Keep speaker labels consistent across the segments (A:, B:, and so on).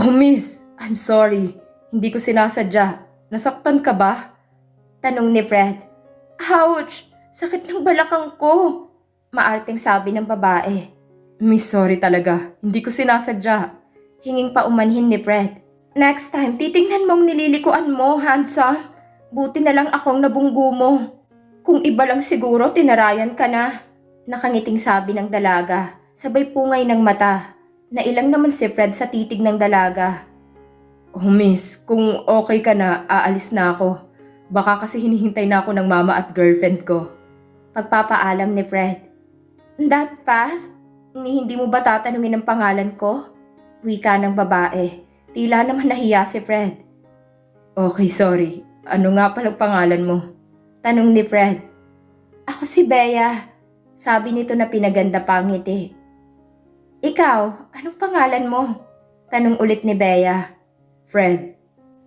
A: Oh miss, I'm sorry. Hindi ko sinasadya. Nasaktan ka ba?
B: Tanong ni Fred. Ouch! Sakit ng balakang ko! Maarteng sabi ng babae.
A: Miss, sorry talaga. Hindi ko sinasadya.
B: Hinging paumanhin ni Fred. Next time, titingnan mong nililikuan mo, handsome. Buti na lang akong nabunggo mo. Kung iba lang siguro, tinarayan ka na. Nakangiting sabi ng dalaga, sabay pungay ng mata. Nailang naman si Fred sa titig ng dalaga.
A: Oh miss, kung okay ka na, aalis na ako. Baka kasi hinihintay na ako ng mama at girlfriend ko.
B: Pagpapaalam ni Fred. That fast? Hindi mo ba tatanungin ang pangalan ko? Wika ng babae. Tila naman nahiya si Fred.
A: Okay, sorry. Ano nga palang pangalan mo?
B: Tanong ni Fred. Ako si Bea. Sabi nito na pinaganda pa ang ngiti. Ikaw, anong pangalan mo? Tanong ulit ni Bea.
A: Fred.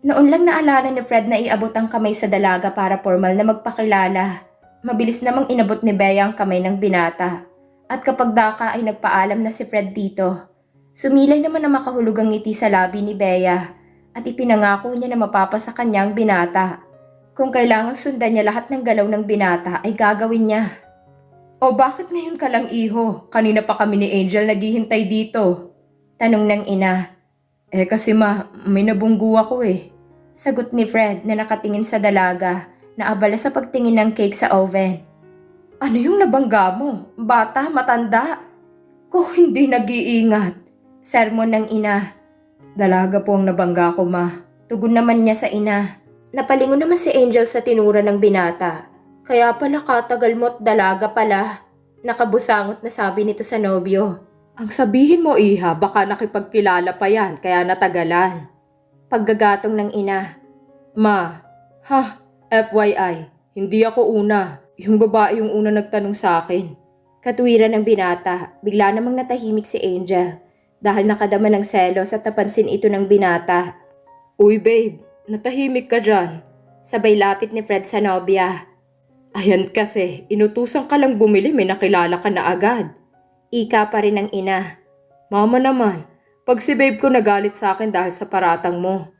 B: Noon lang naalala ni Fred na iabot ang kamay sa dalaga para formal na magpakilala. Mabilis namang inabot ni Bea ang kamay ng binata. At kapag daka ay nagpaalam na si Fred dito. Sumilay naman ang makahulugang ngiti sa labi ni Bea at ipinangako niya na mapapasa kanya ang binata. Kung kailangang sundan niya lahat ng galaw ng binata ay gagawin niya.
A: O bakit ngayon ka lang iho? Kanina pa kami ni Angel naghihintay dito.
B: Tanong ng ina.
A: Kasi may nabunggu ako eh.
B: Sagot ni Fred na nakatingin sa dalaga na abala sa pagtingin ng cake sa oven.
A: Ano yung nabangga mo? Bata, matanda? Kung hindi nag-iingat.
B: Sermon ng ina.
A: Dalaga po ang nabangga ko, ma.
B: Tugon naman niya sa ina. Napalingon naman si Angel sa tinura ng binata. Kaya pala katagal mo't dalaga pala. Nakabusangot na sabi nito sa nobyo.
A: Ang sabihin mo, iha, baka nakipagkilala pa yan, kaya natagalan.
B: Paggagatong ng ina.
A: Ma, FYI, hindi ako una. Yung babae yung una nagtanong sa akin.
B: Katwiran ng binata, bigla namang natahimik si Angel. Dahil nakadama ng selos at napansin ito ng binata.
A: Uy babe, natahimik ka dyan.
B: Sabay lapit ni Fred sa nobya.
A: Ayan kasi, inutusan ka lang bumili, may nakilala ka na agad.
B: Ika pa rin ng ina.
A: Mama naman, pag si babe ko nagalit sa akin dahil sa paratang mo.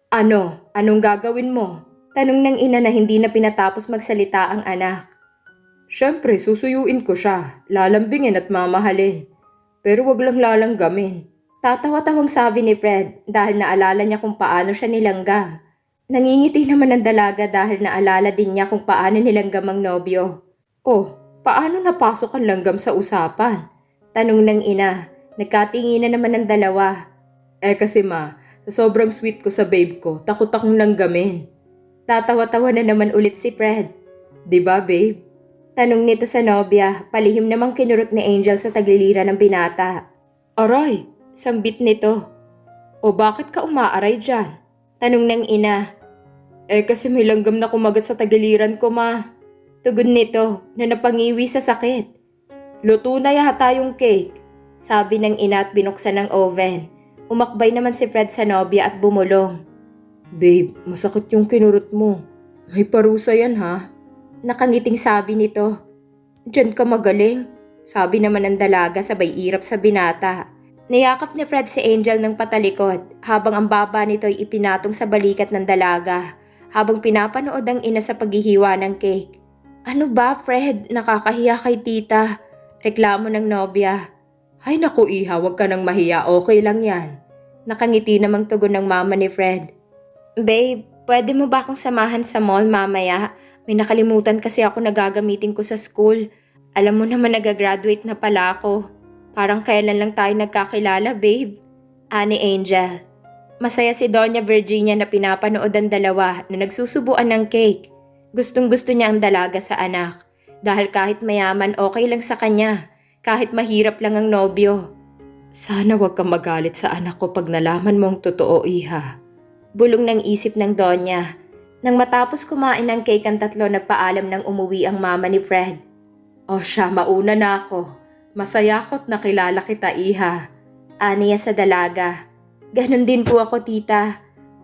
B: Ano? Anong gagawin mo? Tanong ng ina na hindi na pinatapos magsalita ang anak.
A: Siyempre, susuyuin ko siya, lalambingin at mamahalin. Pero wag lang lalanggamin.
B: Tatawa-tawang sabi ni Fred dahil naalala niya kung paano siya nilanggam. Nangingiti naman ang dalaga dahil naalala din niya kung paano nilanggam ang nobyo.
A: Oh, paano napasok ang langgam sa usapan?
B: Tanong ng ina. Nagkatinginan naman ang dalawa.
A: Kasi ma, sa sobrang sweet ko sa babe ko, takot akong langgamin.
B: Tatawa-tawa na naman ulit si Fred.
A: Diba babe?
B: Tanong nito sa nobya, palihim namang kinurot ni Angel sa tagliliran ng binata.
A: Aray,
B: sambit nito.
A: O bakit ka umaaray dyan?
B: Tanong ng ina.
A: Kasi may langgam na kumagat sa tagiliran ko, ma.
B: Tugon nito na napangiwi sa sakit.
A: Luto na yata yung cake.
B: Sabi ng ina at binuksan ng oven. Umakbay naman si Fred sa nobya at bumulong.
A: Babe, masakit yung kinurot mo. May parusa yan ha?
B: Nakangiting sabi nito. Diyan ka magaling. Sabi naman ng dalaga sabay irap sa binata. Niyakap ni Fred si Angel ng patalikod habang ang baba nito ay ipinatong sa balikat ng dalaga habang pinapanood ang ina sa paghihiwa ng cake. Ano ba Fred? Nakakahiya kay tita. Reklamo ng nobya.
A: Ay naku iha, wag ka nang mahiya, okay lang yan.
B: Nakangiti namang tugon ng mama ni Fred. Babe, pwede mo ba akong samahan sa mall mamaya? May nakalimutan kasi ako na gagamitin ko sa school. Alam mo naman nagagraduate na pala ako. Parang kailan lang tayo nagkakilala, babe. Ani Angel. Masaya si Doña Virginia na pinapanood ang dalawa na nagsusubuan ng cake. Gustong gusto niya ang dalaga sa anak. Dahil kahit mayaman okay lang sa kanya. Kahit mahirap lang ang nobyo.
A: Sana wag kang magalit sa anak ko pag nalaman mong totoo, iha.
B: Bulong ng isip ng Doña. Nang matapos kumain ng cake ang tatlo, nagpaalam ng umuwi ang mama ni Fred.
A: O siya, mauna na ako. Masaya ko't nakilala kita, iha.
B: Aniya sa dalaga. Ganon din po ako, tita.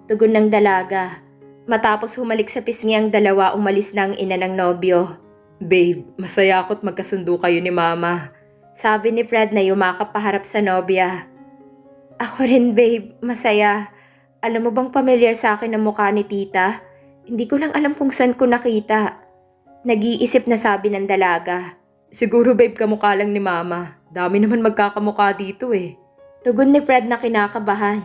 B: Tugon ng dalaga. Matapos humalik sa pisngi ang dalawa, umalis na ang ina ng nobyo.
A: Babe, masaya ako't magkasundo kayo ni mama.
B: Sabi ni Fred na yumakap paharap sa nobya. Ako rin, babe. Masaya. Alam mo bang familiar sa akin ang mukha ni tita? Hindi ko lang alam kung saan ko nakita. Nag-iisip na sabi ng dalaga.
A: Siguro babe kamukha lang ni mama. Dami naman magkakamukha dito eh.
B: Tugon ni Fred na kinakabahan.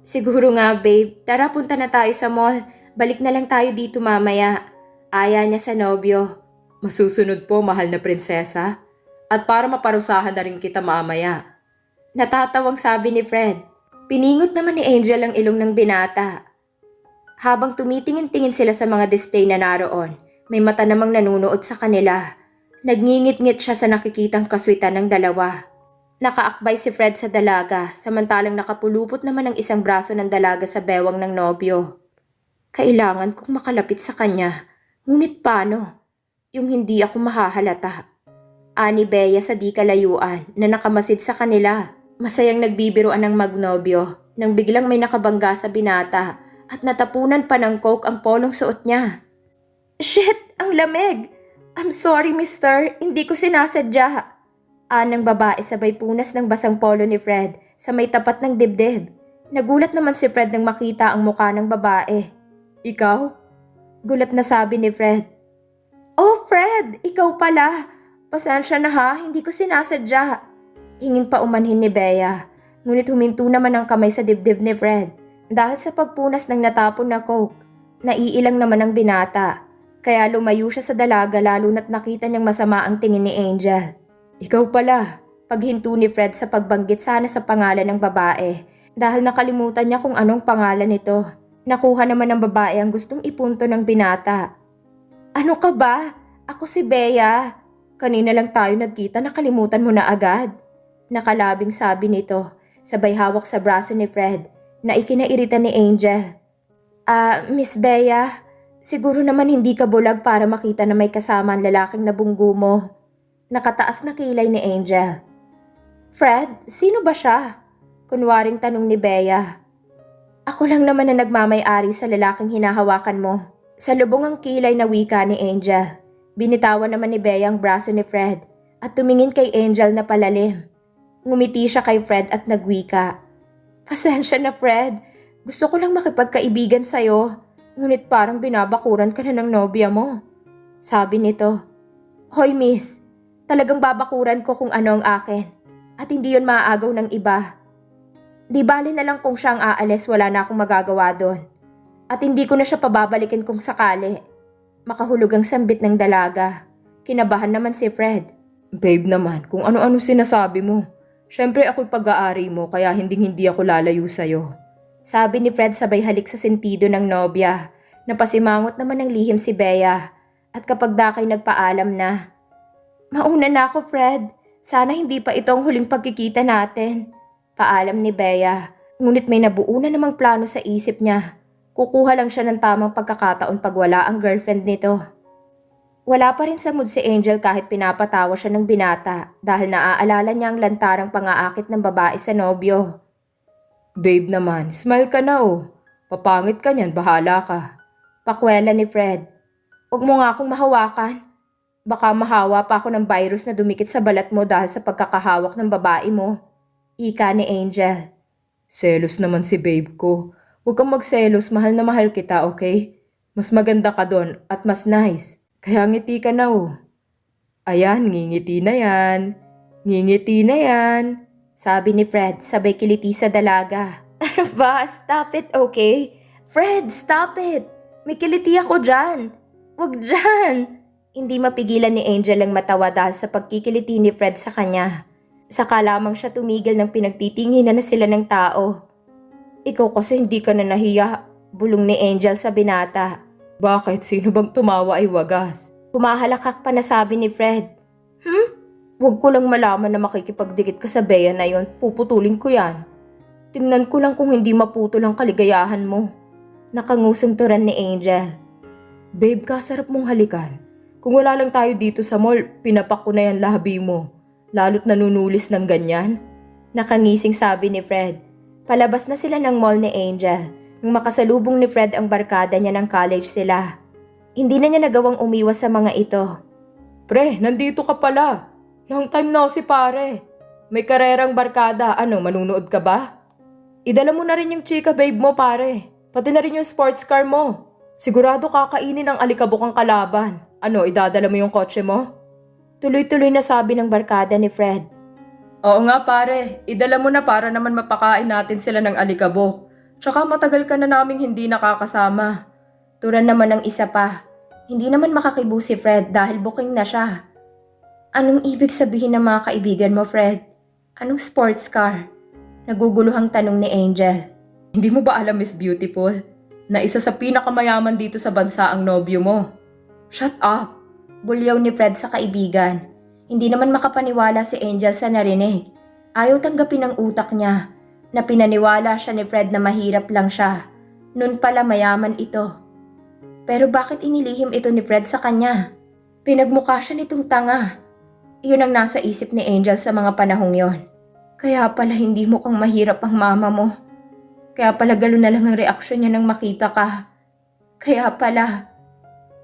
B: Siguro nga, babe. Tara, punta na tayo sa mall. Balik na lang tayo dito mamaya. Aya niya sa nobyo.
A: Masusunod po, mahal na prinsesa. At para maparusahan na rin kita mamaya.
B: Natatawang sabi ni Fred. Piningot naman ni Angel ang ilong ng binata. Habang tumitingin-tingin sila sa mga display na naroon, may mata namang nanunood sa kanila. Nagngingit-ngit siya sa nakikitang kaswitan ng dalawa. Nakaakbay si Fred sa dalaga, samantalang nakapulupot naman ang isang braso ng dalaga sa bewang ng nobyo. Kailangan kong makalapit sa kanya, ngunit paano? Yung hindi ako mahahalata. Ani Bea sa di kalayuan na nakamasid sa kanila. Masayang nagbibiruan ng magnobyo nang biglang may nakabangga sa binata at natapunan pa ng coke ang polong suot niya. Shit! Ang lamig! I'm sorry, mister. Hindi ko sinasadya. Anang babae sabay punas ng basang polo ni Fred sa may tapat ng dibdib. Nagulat naman si Fred nang makita ang mukha ng babae.
A: Ikaw?
B: Gulat na sabi ni Fred. Oh, Fred! Ikaw pala! Pasensya na ha, hindi ko sinasadya. Hingin pa umanhin ni Bea, ngunit huminto naman ang kamay sa dibdib ni Fred. Dahil sa pagpunas ng natapon na coke, naiilang naman ang binata. Kaya lumayo siya sa dalaga lalo na't nakita niyang masama ang tingin ni Angel. Ikaw pala, paghinto ni Fred sa pagbanggit sana sa pangalan ng babae dahil nakalimutan niya kung anong pangalan nito. Nakuha naman ng babae ang gustong ipunto ng binata. Ano ka ba? Ako si Bea. Kanina lang tayo nagkita, nakalimutan mo na agad. Nakalabing sabi nito, sabay hawak sa braso ni Fred na ikinairita ni Angel. Miss Bea, siguro naman hindi ka bulag para makita na may kasama ang lalaking nabunggo mo. Nakataas na kilay ni Angel. Fred, sino ba siya? Kunwaring tanong ni Bea. Ako lang naman na nagmamay-ari sa lalaking hinahawakan mo. Sa lubong ang kilay na wika ni Angel. Binitawan naman ni Bea ang braso ni Fred at tumingin kay Angel na palalim. Ngumiti siya kay Fred at nagwika. Pasensya na Fred, gusto ko lang makipagkaibigan sa'yo, ngunit parang binabakuran ka na ng nobya mo. Sabi nito, Hoy miss, talagang babakuran ko kung ano ang akin at hindi yon maaagaw ng iba. Di bali na lang kung siya ang aalis, wala na akong magagawa doon. At hindi ko na siya pababalikin kung sakali. Makahulog ang sambit ng dalaga. Kinabahan naman si Fred.
A: Babe naman, kung ano-ano sinasabi mo. Siyempre ako'y pag-aari mo kaya hindi ako lalayo sa'yo.
B: Sabi ni Fred sabay halik sa sentido ng nobya. Napasimangot naman ng lihim si Bea. At kapag dakay nagpaalam na. Mauna na ako Fred. Sana hindi pa itong huling pagkikita natin. Paalam ni Bea. Ngunit may nabuo na namang plano sa isip niya. Kukuha lang siya ng tamang pagkakataon pag wala ang girlfriend nito. Wala pa rin sa mood si Angel kahit pinapatawa siya ng binata dahil naaalala niya ang lantarang pangaakit ng babae sa nobyo.
A: Babe naman, smile ka na oh. Papangit ka niyan, bahala ka.
B: Pakwela ni Fred. Huwag mo nga akong mahawakan. Baka mahawa pa ako ng virus na dumikit sa balat mo dahil sa pagkakahawak ng babae mo. Ika ni Angel.
A: Selos naman si babe ko. Huwag kang magselos, mahal na mahal kita, okay? Mas maganda ka doon at mas nice. Kaya ngiti ka na oh. Ayan, ngingiti na yan. Ngingiti na yan.
B: Sabi ni Fred, sabay kiliti sa dalaga. Ano ba? Stop it, okay? Fred, stop it! May kiliti ako dyan. Wag dyan! Hindi mapigilan ni Angel ang matawa dahil sa pagkikiliti ni Fred sa kanya. Saka lamang siya tumigil ng pinagtitinginan na sila ng tao. Ikaw kasi hindi ka na nahiya, bulong ni Angel sa binata.
A: Bakit? Sino bang tumawa ay wagas?
B: Pumahalakak pa na sabi ni Fred. Huwag ko lang malaman na makikipagdikit ka sa Bea na yon, puputulin ko yan. Tingnan ko lang kung hindi maputol ang kaligayahan mo. Nakangusong turan ni Angel.
A: Babe, kasarap mong halikan. Kung wala lang tayo dito sa mall, pinapak ko na yan labi mo. Lalo't nanunulis ng ganyan.
B: Nakangising sabi ni Fred. Palabas na sila ng mall ni Angel. Nung makasalubong ni Fred ang barkada niya ng college sila. Hindi na niya nagawang umiwas sa mga ito.
A: Pre, nandito ka pala. Long time no si pare. May karerang barkada. Ano, manunood ka ba? Idala mo na rin yung chika babe mo pare. Pati na rin yung sports car mo. Sigurado kakainin ang alikabok ang kalaban. Ano, idadala mo yung kotse mo?
B: Tuloy-tuloy na sabi ng barkada ni Fred.
A: Oo nga pare, idala mo na para naman mapakain natin sila ng alikabok. Tsaka matagal ka na naming hindi nakakasama.
B: Turan naman ng isa pa. Hindi naman makakibo si Fred dahil booking na siya. Anong ibig sabihin ng mga kaibigan mo, Fred? Anong sports car? Naguguluhang tanong ni Angel.
A: Hindi mo ba alam, Miss Beautiful, na isa sa pinakamayaman dito sa bansa ang nobyo mo?
B: Shut up! Bulyaw ni Fred sa kaibigan. Hindi naman makapaniwala si Angel sa narinig. Ayaw tanggapin ng utak niya na pinaniwala siya ni Fred na mahirap lang siya. Noon pala mayaman ito. Pero bakit inilihim ito ni Fred sa kanya? Pinagmukha siya nitong tanga. Iyon ang nasa isip ni Angel sa mga panahong yon. Kaya pala hindi mo kang mahirap ang mama mo. Kaya pala gano'n na lang ang reaksyon niya nang makita ka. Kaya pala,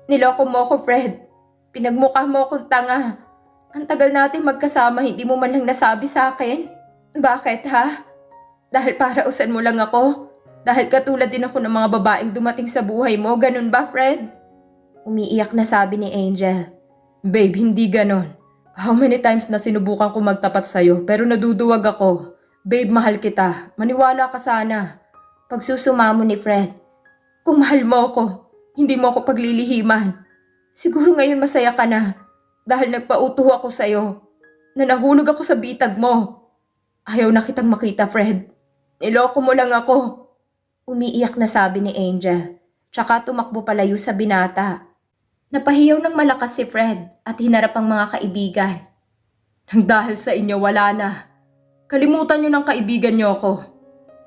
B: niloko mo ako, Fred. Pinagmukha mo akong tanga. Ang tagal natin magkasama, hindi mo man lang nasabi sa akin. Bakit ha? Dahil para usan mo lang ako? Dahil katulad din ako ng mga babaeng dumating sa buhay mo, ganun ba, Fred? Umiiyak na sabi ni Angel.
A: Babe, hindi ganon. How many times na sinubukan ko magtapat sa'yo pero naduduwag ako. Babe, mahal kita. Maniwala ka sana.
B: Pagsusumamo ni Fred.
A: Kung mahal mo ako, hindi mo ako paglilihiman. Siguro ngayon masaya ka na dahil nagpauto ako sa'yo. Na nahulog ako sa bitag mo. Ayaw na kitang makita, Fred. Niloko mo lang ako.
B: Umiiyak na sabi ni Angel. Tsaka tumakbo palayo sa binata. Napahiyaw ng malakas si Fred at hinarap ang mga kaibigan.
A: Nang dahil sa inyo wala na. Kalimutan nyo ng kaibigan nyo ako.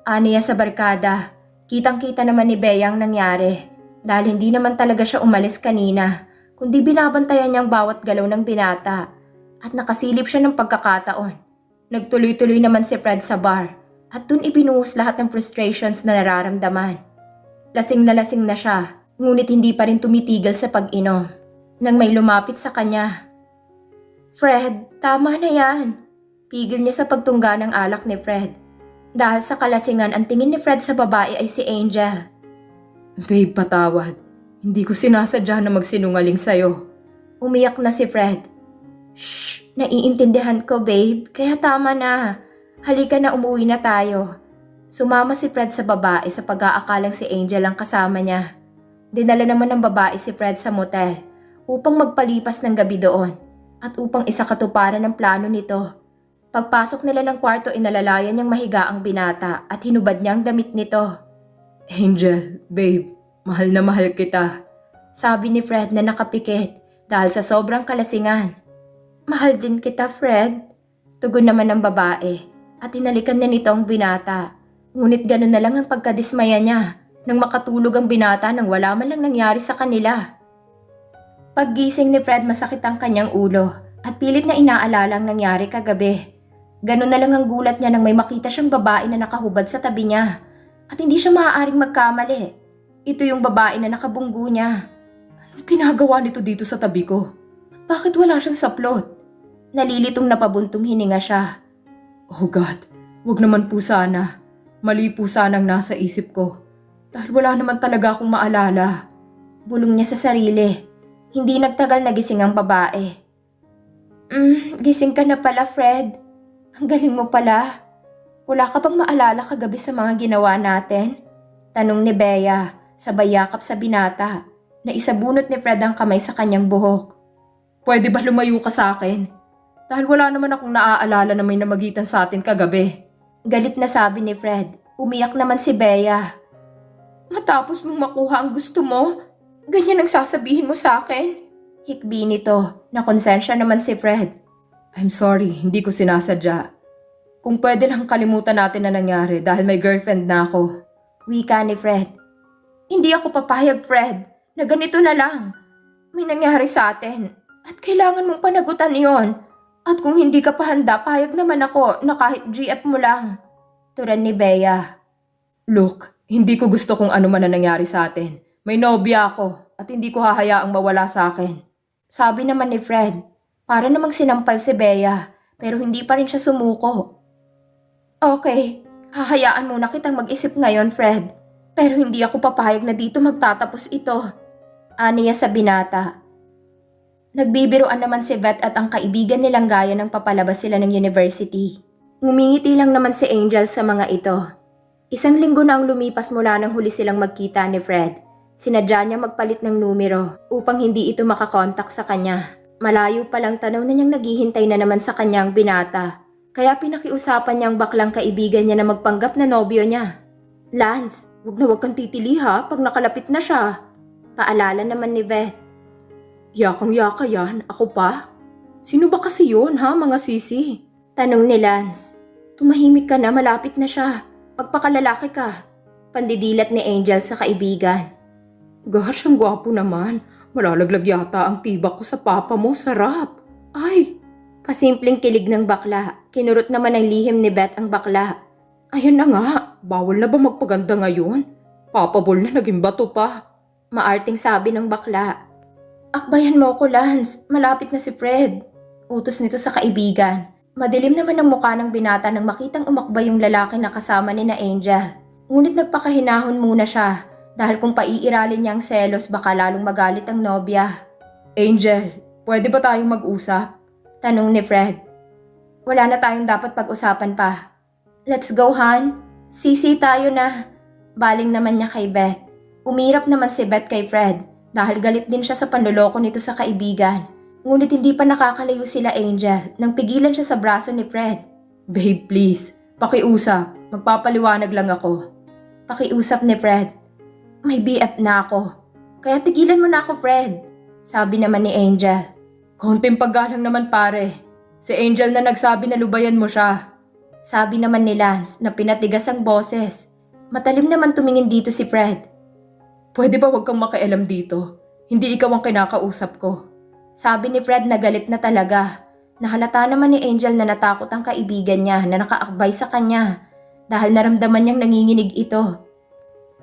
B: Aniya sa barkada. Kitang-kita naman ni Bea ang nangyari dahil hindi naman talaga siya umalis kanina kundi binabantayan niyang bawat galaw ng binata at nakasilip siya ng pagkakataon. Nagtuloy-tuloy naman si Fred sa bar at dun ibinuhos lahat ng frustrations na nararamdaman. Lasing na siya. Ngunit hindi pa rin tumitigil sa pag-inom. Nang may lumapit sa kanya. Fred, tama na yan. Pigil niya sa pagtungga ng alak ni Fred. Dahil sa kalasingan, ang tingin ni Fred sa babae ay si Angel.
A: Babe, patawad. Hindi ko sinasadya na magsinungaling sa'yo.
B: Umiyak na si Fred. Shh, naiintindihan ko babe, kaya tama na. Halika na, umuwi na tayo. Sumama si Fred sa babae sa pag-aakalang si Angel ang kasama niya. Dinala naman ng babae si Fred sa motel upang magpalipas ng gabi doon at upang isakatuparan ng plano nito. Pagpasok nila ng kwarto, inalalayan niyang mahiga ang binata at hinubad niya ang damit nito.
A: Angel, babe, mahal na mahal kita.
B: Sabi ni Fred na nakapikit dahil sa sobrang kalasingan. Mahal din kita, Fred. Tugon naman ng babae at hinalikan na nito ang binata. Ngunit gano'n na lang ang pagkadismaya niya nang makatulog ang binata nang wala man lang nangyari sa kanila. Paggising ni Fred, masakit ang kanyang ulo at pilit na inaalala ang nangyari kagabi. Ganun na lang ang gulat niya nang may makita siyang babae na nakahubad sa tabi niya at hindi siya maaaring magkamali. Ito yung babae na nakabunggo niya.
A: Anong ginagawa nito dito sa tabi ko? At bakit wala siyang saplot?
B: Nalilitong napabuntong hininga siya.
A: Oh God, wag naman po sana. Mali po sanang nasa isip ko. Dahil wala naman talaga akong maalala.
B: Bulong niya sa sarili. Hindi nagtagal nagising ang babae. Gising ka na pala, Fred. Ang galing mo pala. Wala ka bang maalala kagabi sa mga ginawa natin? Tanong ni Bea, sabay yakap sa binata, na isabunot ni Fred ang kamay sa kanyang buhok.
A: Pwede ba lumayo ka sa akin? Dahil wala naman akong naaalala na may namagitan sa atin kagabi.
B: Galit na sabi ni Fred. Umiyak naman si Bea. Matapos mong makuha ang gusto mo, ganyan ang sasabihin mo sa akin? Hikbi nito, na konsensya naman si Fred.
A: I'm sorry, hindi ko sinasadya. Kung pwede lang kalimutan natin na nangyari dahil may girlfriend na ako.
B: Wika ni Fred. Hindi ako papayag, Fred, na ganito na lang. May nangyari sa atin at kailangan mong panagutan iyon. At kung hindi ka pa handa, payag naman ako na kahit GF mo lang. Turan ni Bea.
A: Look, hindi ko gusto kung ano man na nangyari sa atin. May nobya ako at hindi ko hahayaang mawala sa akin.
B: Sabi naman ni Fred, para namang sinampal si Bea, pero hindi pa rin siya sumuko. Okay, Hahayaan muna kitang mag-isip ngayon, Fred. Pero hindi ako papayag na dito magtatapos ito. Aniya sa binata. Nagbibiruan naman si Vet at ang kaibigan nilang gaya ng papalabas sila ng university. Ngumingiti lang naman si Angel sa mga ito. Isang linggo na ang lumipas mula nang huli silang magkita ni Fred. Sinadya niya magpalit ng numero upang hindi ito makakontak sa kanya. Malayo palang tanaw na niyang naghihintay na naman sa kanyang binata. Kaya pinakiusapan niyang baklang kaibigan niya na magpanggap na nobyo niya. Lance, wag kang titili ha pag nakalapit na siya. Paalala naman ni Vet.
A: Yakang-yaka yan, ako pa? Sino ba kasi yun ha mga sisi?
B: Tanong ni Lance. Tumahimik ka na, malapit na siya. Magpakalalaki ka. Pandidilat ni Angel sa kaibigan.
A: Gosh, ang gwapo naman. Malalaglag yata ang tibak ko sa papa mo, sarap. Ay!
B: Pasimpleng kilig ng bakla. Kinurot naman ng lihim ni Beth ang bakla.
A: Ayan na nga, bawal na ba magpaganda ngayon? Papabol na naging bato pa.
B: Maarting sabi ng bakla. Akbayan mo ko, Lance. Malapit na si Fred. Utos nito sa kaibigan. Madilim naman ang mukha ng binata nang makitang umakbay yung lalaki na kasama ni na Angel. Ngunit nagpakahinahon muna siya dahil kung paiiralin niya ang selos baka lalong magalit ang nobya.
A: Angel, pwede ba tayong mag-usap?
B: Tanong ni Fred. Wala na tayong dapat pag-usapan pa. Let's go, Han. Sisi tayo na. Baling naman niya kay Beth. Umirap naman si Beth kay Fred dahil galit din siya sa panloloko nito sa kaibigan. Ngunit hindi pa nakakalayo sila Angel nang pigilan siya sa braso ni Fred.
A: Babe, please. Pakiusap. Magpapaliwanag lang ako.
B: Pakiusap ni Fred. May BF na ako. Kaya tigilan mo na ako, Fred. Sabi naman ni Angel.
A: Konting paggalang naman pare. Si Angel na nagsabi na lubayan mo siya.
B: Sabi naman ni Lance na pinatigas ang boses. Matalim naman tumingin dito si Fred.
A: Pwede ba wag kang makialam dito? Hindi ikaw ang kinakausap ko.
B: Sabi ni Fred na galit na talaga. Nahalata naman ni Angel na natakot ang kaibigan niya na nakaakbay sa kanya dahil naramdaman niyang nanginginig ito.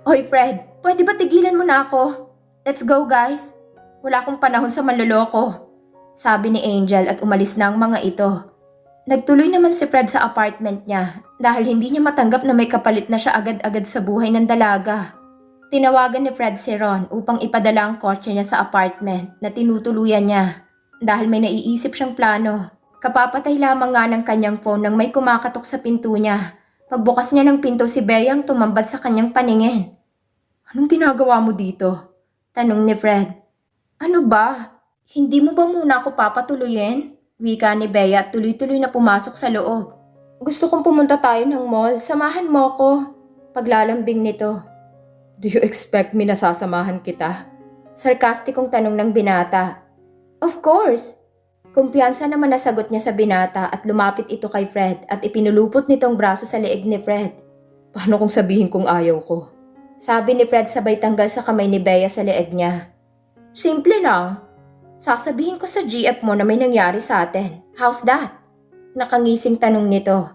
B: Hoy Fred, pwede ba tigilan mo na ako? Let's go guys. Wala akong panahon sa manloloko. Sabi ni Angel at umalis na ang mga ito. Nagtuloy naman si Fred sa apartment niya dahil hindi niya matanggap na may kapalit na siya agad-agad sa buhay ng dalaga. Tinawagan ni Fred si Ron upang ipadala ang kotse niya sa apartment na tinutuluyan niya dahil may naiisip siyang plano. Kapapatay lamang nga ng kanyang phone nang may kumakatok sa pinto niya. Pagbukas niya ng pinto si Beyang tumambad sa kanyang paningin.
A: Anong ginagawa mo dito?
B: Tanong ni Fred. Ano ba? Hindi mo ba muna ako papatuloyin? Wika ni Bea at tuloy-tuloy na pumasok sa loob. Gusto kong pumunta tayo ng mall. Samahan mo ko. Paglalambing nito.
A: Do you expect me na sasamahan kita?
B: Sarkastikong tanong ng binata. Of course. Kumpiyansa naman nasagot niya sa binata at lumapit ito kay Fred at ipinulupot nitong braso sa leeg ni Fred.
A: Paano kung sabihin kong ayaw ko?
B: Sabi ni Fred sabay tanggal sa kamay ni Bea sa leeg niya. Simple lang. Sasabihin ko sa GF mo na may nangyari sa atin. How's that? Nakangising tanong nito.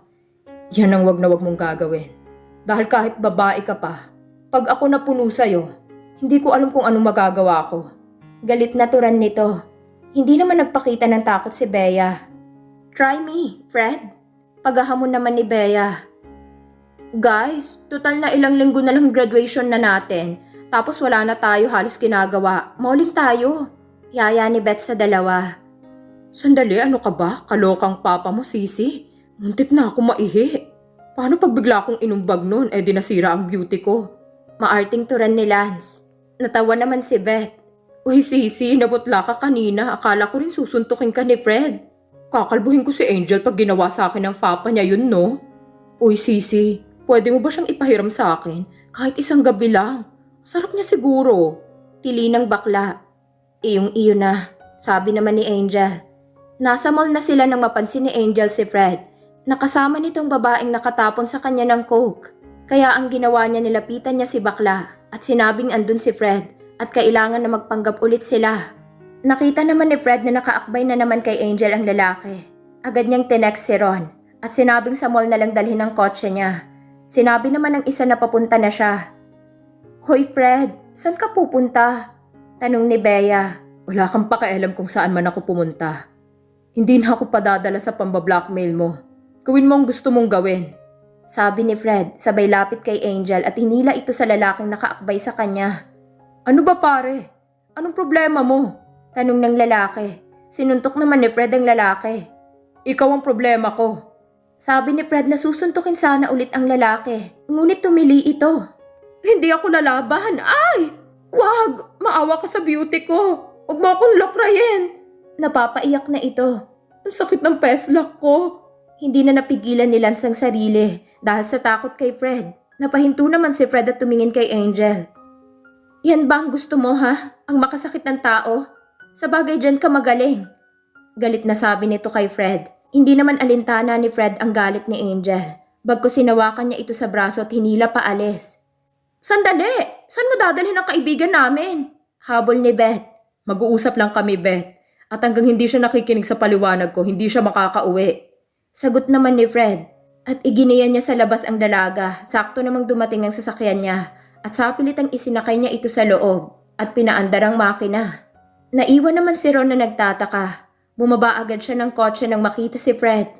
A: Yan ang wag na wag mong gagawin. Dahil kahit babae ka pa, pag ako napuno sa'yo, hindi ko alam kung anong magagawa ko.
B: Galit na turan nito. Hindi naman nagpakita ng takot si Bea. Try me, Fred. Paghahamon naman ni Bea. Guys, total na ilang linggo na lang graduation na natin. Tapos wala na tayo halos ginagawa. Mauling tayo. Yaya ni Beth sa dalawa.
A: Sandali, ano ka ba? Kalokang papa mo, sisi. Muntik na ako maihi. Paano pag bigla akong inumbag nun, di nasira ang beauty ko?
B: Maarting turan ni Lance. Natawa naman si Beth.
A: Uy, sisi, nabutla ka kanina. Akala ko rin susuntukin ka ni Fred. Kakalbuhin ko si Angel pag ginawa sa akin ng papa niya yun, no? Uy, sisi, pwede mo ba siyang ipahiram sa akin? Kahit isang gabi lang. Sarap niya siguro.
B: Tili ng bakla. Iyong-iyo na, sabi naman ni Angel. Nasa mall na sila nang mapansin ni Angel si Fred. Nakasama nitong babaeng nakatapon sa kanya ng coke. Kaya ang ginawa niya nilapitan niya si bakla at sinabing andun si Fred at kailangan na magpanggap ulit sila. Nakita naman ni Fred na nakaakbay na naman kay Angel ang lalaki. Agad niyang tinext si Ron at sinabing sa mall na lang dalhin ang kotse niya. Sinabi naman ng isa na papunta na siya. Hoy Fred, saan ka pupunta? Tanong ni Bea.
A: Wala kang pakialam kung saan man ako pumunta. Hindi na ako padadala sa pambablockmail mo. Gawin mo ang gusto mong gawin.
B: Sabi ni Fred, sabay lapit kay Angel at hinila ito sa lalaking nakaakbay sa kanya.
A: Ano ba pare? Anong problema mo?
B: Tanong ng lalaki. Sinuntok naman ni Fred ang lalaki.
A: Ikaw ang problema ko.
B: Sabi ni Fred na susuntukin sana ulit ang lalaki. Ngunit tumili ito.
A: Hindi ako lalaban. Ay! Wag! Maawa ka sa beauty ko. Huwag mo akong lokrayin.
B: Napapaiyak na ito.
A: Ang sakit ng peslak ko.
B: Hindi na napigilan ni Lance ang sarili dahil sa takot kay Fred. Napahinto naman si Fred at tumingin kay Angel. Yan ba ang gusto mo ha? Ang makasakit ng tao? Sa bagay dyan ka magaling. Galit na sabi nito kay Fred. Hindi naman alintana ni Fred ang galit ni Angel. Bagkus sinawakan niya ito sa braso at hinila pa alis.
A: Sandali! Saan mo dadalhin ang kaibigan namin?
B: Habol ni Beth.
A: Mag-uusap lang kami, Beth. At hanggang hindi siya nakikinig sa paliwanag ko, hindi siya makakauwi.
B: Sagot naman ni Fred. At iginiyan niya sa labas ang dalaga. Sakto namang dumating ang sasakyan niya. At sa pilitang isinakay niya ito sa loob. At pinaandar ang makina. Naiwan naman si Ron na nagtataka. Bumaba agad siya ng kotse nang makita si Fred